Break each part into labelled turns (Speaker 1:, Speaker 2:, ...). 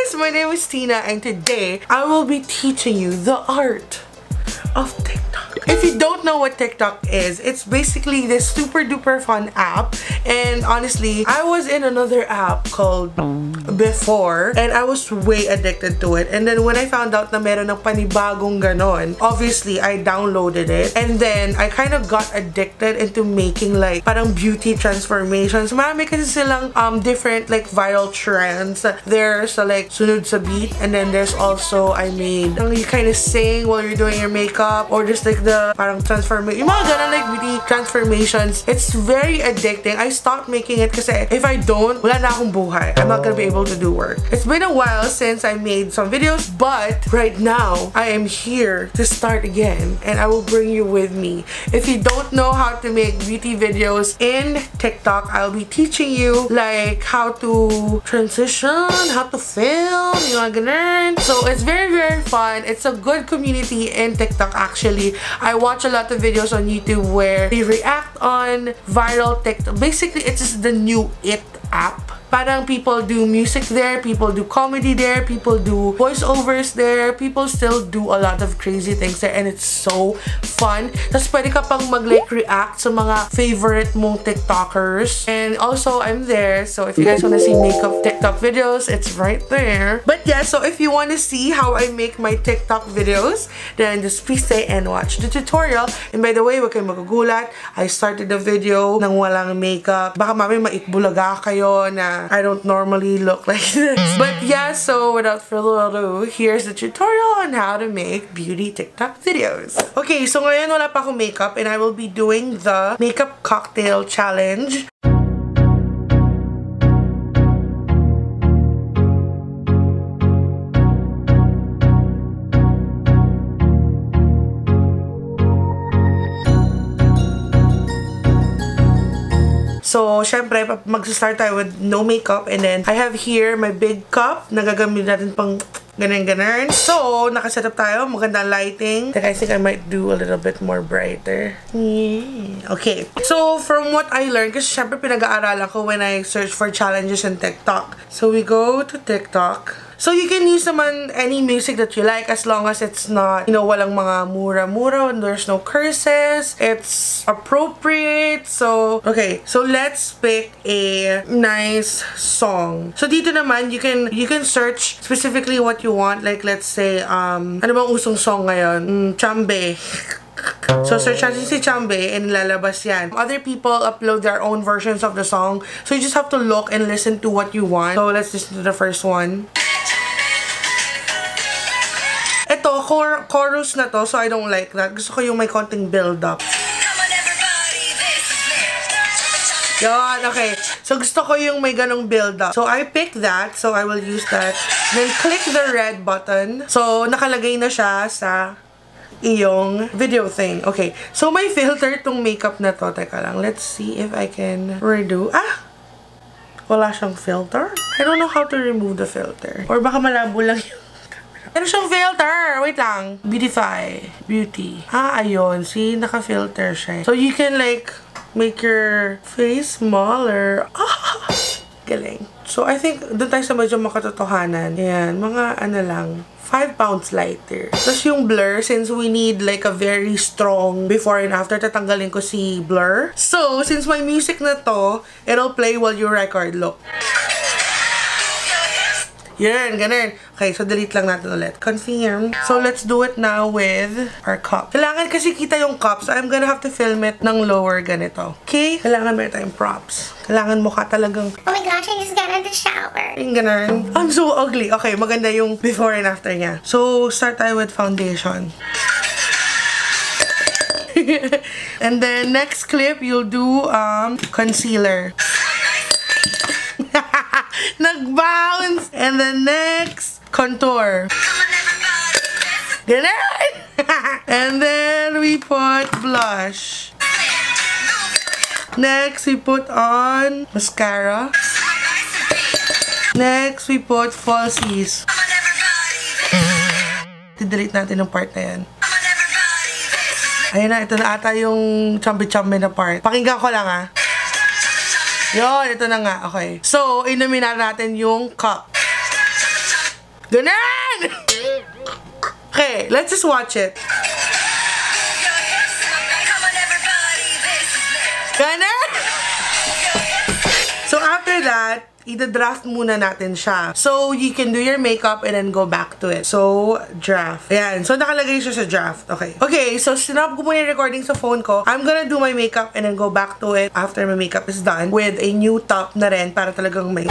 Speaker 1: guys, my name is Teena and today I will be teaching you the art of TikTok. If you don't know what TikTok is, it's basically this super duper fun app, and honestly, I was in another app called before and I was way addicted to it, and then when I found out na meron ng panibagong ganon, obviously I downloaded it and then I kind of got addicted into making like parang beauty transformations. Marami kasi silang different like viral trends. There's like sunod sa beat, and then there's also I made you kind of sing while you're doing your makeup, or just like the parang transformation, yung mga ganon like beauty transformations. It's very addicting. I stopped making it kasi if I don't, wala na akong buhay. I'm not gonna be able to do work. It's been a while since I made some videos, but right now I am here to start again and I will bring you with me. If you don't know how to make beauty videos in TikTok, I'll be teaching you like how to transition, how to film, yung mga ganon. So it's very fun. It's a good community in TikTok actually. I watch a lot of videos on YouTube where they react on viral TikTok. Basically, it's just the new It app. Parang people do music there, people do comedy there, people do voiceovers there, people still do a lot of crazy things there, and it's so fun. Tapos pwede ka pang mag-like react sa mga favorite mong TikTokers. And also, I'm there, so if you guys wanna see makeup TikTok videos, it's right there. But yeah, so if you wanna see how I make my TikTok videos, then just please stay and watch the tutorial. And by the way, huwag kayong magugulat, I started the video nang walang makeup. Baka mami maitbulaga kayo na I don't normally look like this. But yeah, so without further ado, here's the tutorial on how to make beauty TikTok videos. Okay, so ngayon wala pa akong makeup and I will be doing the makeup cocktail challenge. So, syempre, mag-start tayo with no makeup, and then I have here my big cup na gagamit natin pang ganun-ganun. So, nakaset up tayo. Magandang lighting. I think I might do a little bit more brighter. Okay. So, from what I learned, kasi syempre pinag-aaralan ko when I search for challenges in TikTok. So, we go to TikTok. So, you can use naman any music that you like as long as it's not, you know, walang mga mura-mura and there's no curses. It's appropriate. So, okay. So, let's pick a nice song. So, dito naman, you can search specifically what you want. Like, let's say, ano bang usong song ngayon? Chambe. So, search natin si Chambe and lalabas yan. Other people upload their own versions of the song. So, you just have to look and listen to what you want. So, let's listen to the first one. Ito, chorus na to, so I don't like that. Gusto ko yung may konting build-up. Yan, okay. So, gusto ko yung may ganong build-up. So, I picked that. So, I will use that. Then, click the red button. So, nakalagay na siya sa iyong video thing. Okay. So, may filter tong makeup na to. Teka lang. Let's see if I can redo. Wala siyang filter. I don't know how to remove the filter. Or baka malabo lang yung ano siyang filter? Wait lang. Beautify. Beauty. Ayun. See, naka-filter siya. So, you can like make your face smaller. Galing. So, I think doon tayo sa medyo makatotohanan. Ayan. Mga ano lang. 5 pounds lighter. Tapos yung blur, since we need like a very strong before and after, tatanggalin ko si blur. So, since my music na to, it'll play while you record. Look. Yan, ganun. Okay, so delete lang natin ulit. Confirm. So, let's do it now with our cup. Kailangan kasi kita yung cup, so I'm gonna have to film it ng lower ganito. Okay? Kailangan meron tayong props. Kailangan mukha talagang,
Speaker 2: oh my gosh, I just got out of the shower.
Speaker 1: Yung ganun. I'm so ugly. Okay, maganda yung before and after niya. So, start tayo with foundation. And then, next clip, you'll do concealer. Nag-bounce! And then next, contour. Ganun! And then we put blush. Next, we put on mascara. Next, we put falsies. I-delete natin yung part na yan. Ayun na, ito na ata yung chambi-chambi na part. Pakinggan ko lang Yun, ito na nga. Okay. So, inumin natin yung cup. Ganon! Okay, let's just watch it. Ganon! So after that, ida-draft muna natin siya. So, you can do your makeup and then go back to it. So, draft. Ayan. So, nakalagay siya sa draft. Okay. Okay, so sinap ko muna yung recording sa phone ko. I'm gonna do my makeup and then go back to it after my makeup is done with a new top na rin para talagang may,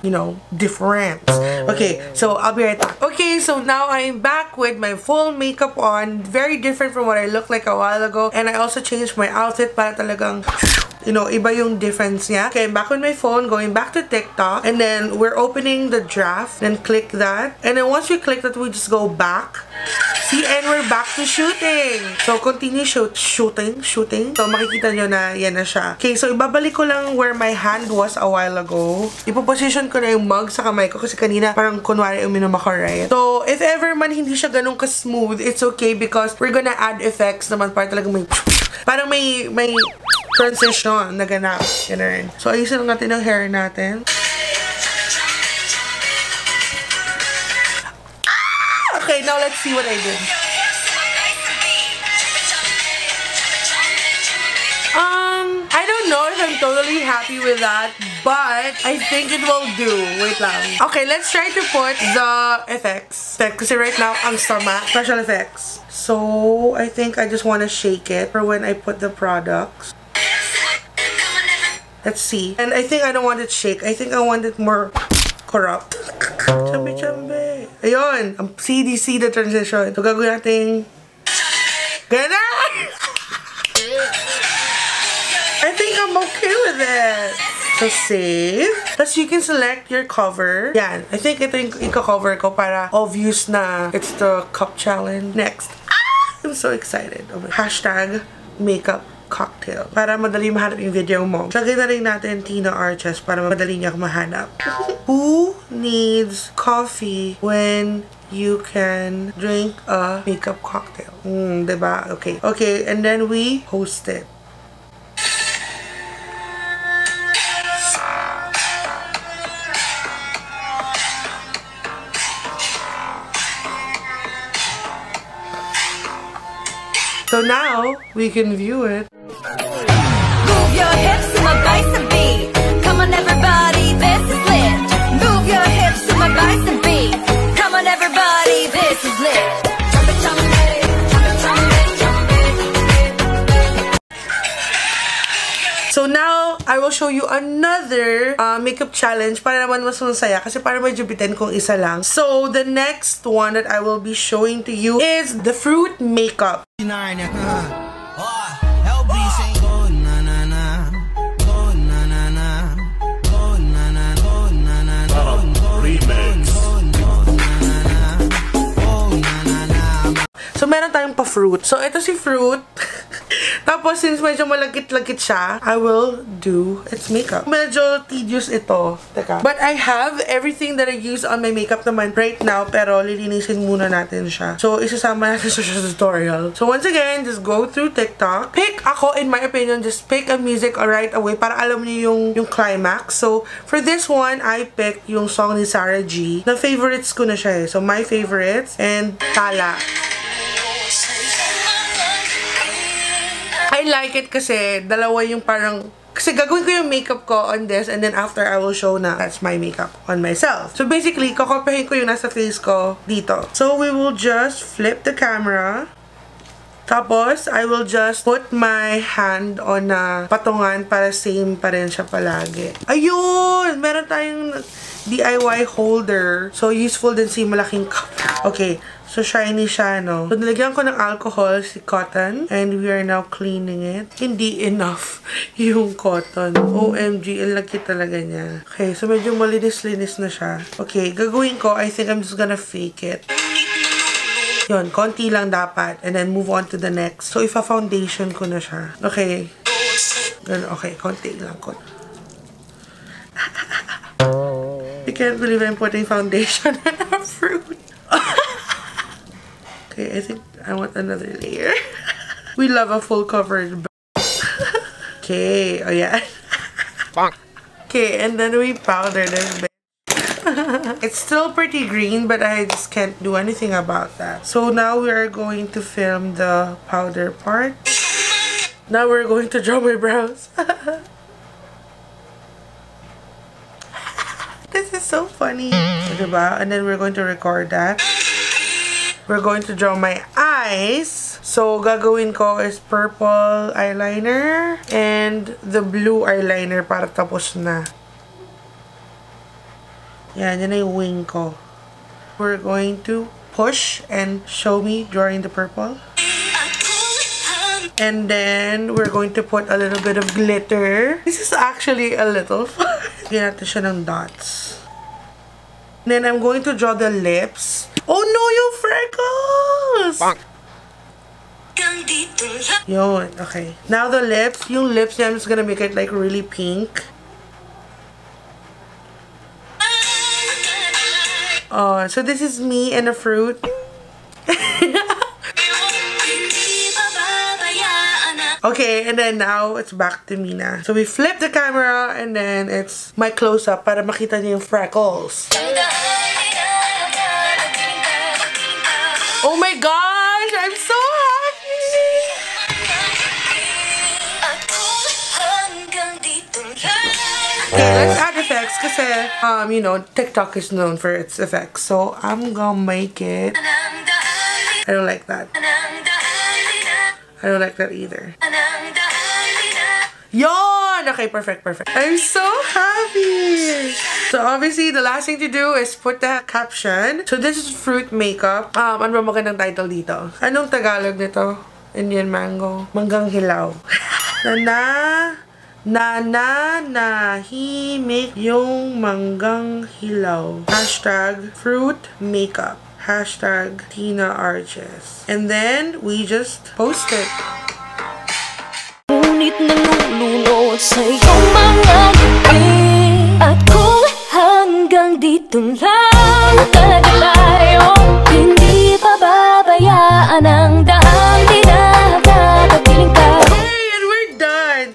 Speaker 1: you know, different. Okay, so I'll be right back. Okay, so now I'm back with my full makeup on. Very different from what I looked like a while ago. And I also changed my outfit para talagang, you know, iba yung difference niya. Okay, I'm back with my phone, going back to TikTok. And then we're opening the draft. Then click that. And then once we click that, we just go back. See, and we're back to shooting. So, continue shooting. So, makikita nyo na yan na siya. Okay, so ibabalik ko lang where my hand was a while ago. Ipoposition ko na yung mug sa kamay ko kasi kanina parang kunwari uminom ako, right? So, if ever man hindi siya ganun ka-smooth, it's okay because we're gonna add effects naman para talagang may parang may transition na ganap. Ganun. So, ayusin lang natin ang hair natin. Okay, now let's see what I did. I don't know if I'm totally happy with that, but I think it will do. Wait lang. Okay, let's try to put the effects. Kasi right now, ang sama. Special effects. So, I think I just want to shake it for when I put the products. Let's see. And I think I don't want it shake. I think I want it more corrupt. Chambi-chambi. Ayun. See the transition. So, gagawin natin. Ganon! I think I'm okay with it. So, save. Plus, you can select your cover. Yan. I think ito yung i-cover ko para obvious na it's the cup challenge. Next. I'm so excited. Oh my. Hashtag makeup cocktail. Para madali mahanap yung video mo. Lagay na rin natin Teena Arches para madali niya mahanap. Who needs coffee when you can drink a makeup cocktail? Diba? Okay. Okay, and then we host it. So now, we can view it.
Speaker 3: Move your hips to my bicep beat. Come on everybody, this is lit. Move your hips to my bicep beat. Come on everybody, this is lit.
Speaker 1: So now, I will show you another makeup challenge para naman mas masaya kasi para medyo bitin kung isa lang. So, the next one that I will be showing to you is the fruit makeup. So, meron tayong pa-fruit. So, ito si fruit. Tapos, since medyo malagkit-lagkit siya, I will do its makeup. Medyo tedious ito. Teka. But I have everything that I use on my makeup naman right now, pero lilinisin muna natin siya. So, isasama natin sa tutorial. So, once again, just go through TikTok. Pick, ako, in my opinion, just pick a music right away para alam niyo yung climax. So, for this one, I picked yung song ni Sarah G. Na favorites ko na siya eh. So, my favorites and Tala. I like it kasi dalawa yung parang kasi gagawin ko yung makeup ko on this and then after I will show na that's my makeup on myself. So basically, kakopihin ko yung nasa face ko dito. So we will just flip the camera. Tapos, I will just put my hand on patungan para same pa rin siya palagi. Ayun! Meron tayong DIY holder. So, useful din si malaking cup. Okay. So, shiny siya, no? So, nilagyan ko ng alcohol si cotton. And we are now cleaning it. Hindi enough yung cotton. OMG, ang laki talaga niya. Okay, so medyo malinis-linis na siya. Okay, gagawin ko, I think I'm just gonna fake it. Yun, konti lang dapat. And then move on to the next. So, ifa-foundation ko na siya. Okay. Ganun, okay, konti lang. I can't believe I'm putting foundation on a fruit. Okay, I think I want another layer. We love a full coverage. Okay, oh yeah. Okay, and then we powder this bit. It's still pretty green, but I just can't do anything about that. So now we are going to film the powder part. Now we're going to draw my brows. This is so funny. Diba? And then we're going to record that. We're going to draw my eyes. So, gagawin ko is purple eyeliner and the blue eyeliner para tapos na. Yan, yan na yung wing ko. We're going to push and show me drawing the purple. And then, we're going to put a little bit of glitter. This is actually a little fun. Lagyan natin siya ng dots. And then, I'm going to draw the lips. Oh no, yung freckles! Yun, okay. Now the lips. Yung lips, I'm just gonna make it like really pink. So this is me and a fruit. Okay, and then now it's back to me na. So we flip the camera and then it's my close-up para makita niyo yung freckles. Oh my gosh! I'm so happy! Okay, let's add effects kasi, you know, TikTok is known for its effects. So I'm gonna make it. I don't like that. I don't like that either. Yon! Okay, perfect, perfect. I'm so happy! So obviously, the last thing to do is put the caption. So this is fruit makeup. Ano ba magandang title dito? Anong Tagalog nito? Indian mango. Manggang hilaw. Nananahimik yung manggang hilaw. Hashtag fruit makeup. Hashtag Teena Arches. And then, we just post it.
Speaker 3: Ngunit nalulunod sa iyong mga ngiti. At kung hanggang dito lang tayo, hindi pababayaan ang daang dinadadapiling ka.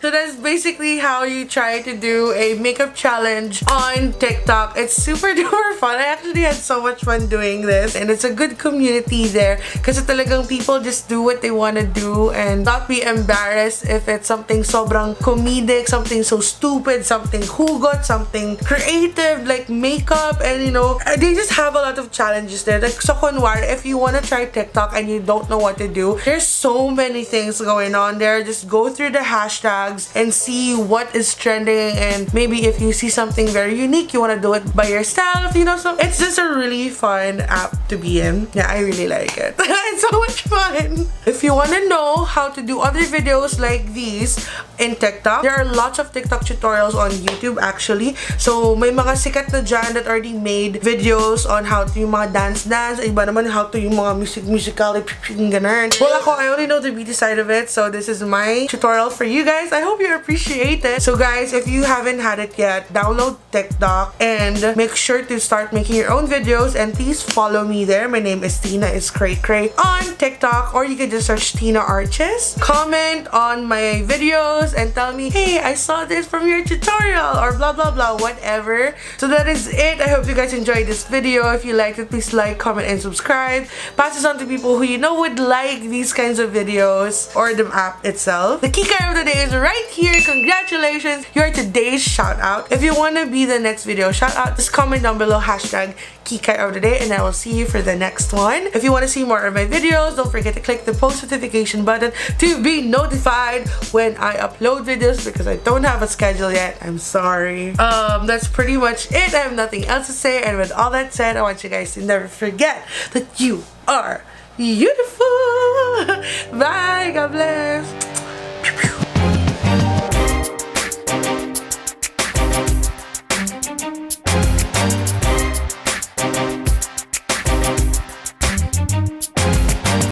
Speaker 1: So that's basically how you try to do a makeup challenge on TikTok. It's super duper fun. I actually had so much fun doing this, and it's a good community there kasi talagang people just do what they want to do and not be embarrassed if it's something sobrang comedic, something so stupid, something hugot, something creative like makeup, and you know, they just have a lot of challenges there. Like, so kunwari, if you want to try TikTok and you don't know what to do, there's so many things going on there. Just go through the hashtags and see what is trending, and maybe if you see something very unique, you want to do it by yourself, you know. So it's just a really fun app to be in. Yeah, I really like it. It's so much fun. If you want to know how to do other videos like these in TikTok, there are lots of TikTok tutorials on YouTube actually. So may mga sikat na dyan that already made videos on how to yung mga dance, iba naman how to yung mga musical, ganun. Well, ako, I only know the beauty side of it, so this is my tutorial for you guys. I hope you appreciate it. So guys, if you haven't had it yet, download TikTok and make sure to start making your own videos, and please follow me there. My name is teenaiscraycray on TikTok, or you can just search Teena Arches. Comment on my videos and tell me, hey, I saw this from your tutorial, or blah blah blah, whatever. So that is it. I hope you guys enjoyed this video. If you liked it, please like, comment, and subscribe. Pass this on to people who you know would like these kinds of videos or the app itself. The key card of the day is right here. Congratulations, you're today's shout out. If you want to be the next video shout out, just comment down below hashtag Kikay of the day, and I will see you for the next one. If you want to see more of my videos, don't forget to click the post notification button to be notified when I upload videos, because I don't have a schedule yet. I'm sorry. That's pretty much it. I have nothing else to say, and with all that said, I want you guys to never forget that you are beautiful. Bye. God bless.